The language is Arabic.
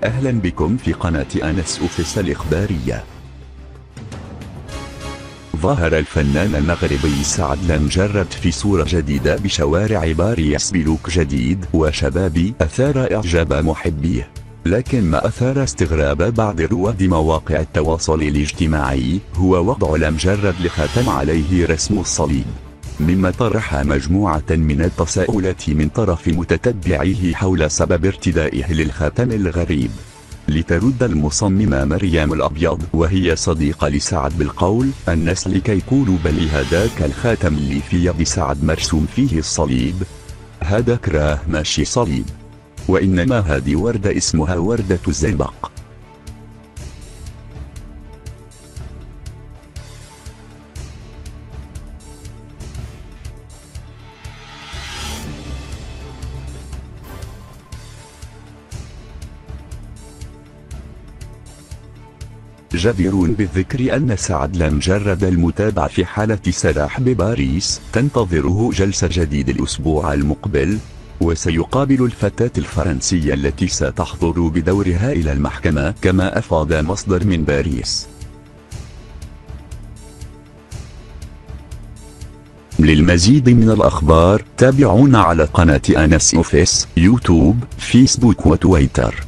أهلا بكم في قناة أنس أوفيس الإخبارية. ظهر الفنان المغربي سعد المجرد في صورة جديدة بشوارع باريس بلوك جديد وشبابي أثار إعجاب محبيه، لكن ما أثار استغراب بعض رواد مواقع التواصل الاجتماعي هو وضع المجرد لخاتم عليه رسم الصليب، مما طرح مجموعة من التساؤلات من طرف متتبعيه حول سبب ارتدائه للخاتم الغريب. لترد المصممة مريم الأبيض وهي صديقة لسعد بالقول: الناس لكي يقولوا بل هذاك الخاتم اللي في يد سعد مرسوم فيه الصليب، هذاك راه ماشي صليب، وإنما هذه وردة اسمها وردة الزئبق. جدير بالذكر أن سعد المجرد المتابع في حالة سراح بباريس تنتظره جلسة جديد الأسبوع المقبل، وسيقابل الفتاة الفرنسية التي ستحضر بدورها إلى المحكمة، كما أفاد مصدر من باريس. للمزيد من الأخبار تابعونا على قناة أنس أوفيس، يوتيوب، فيسبوك وتويتر.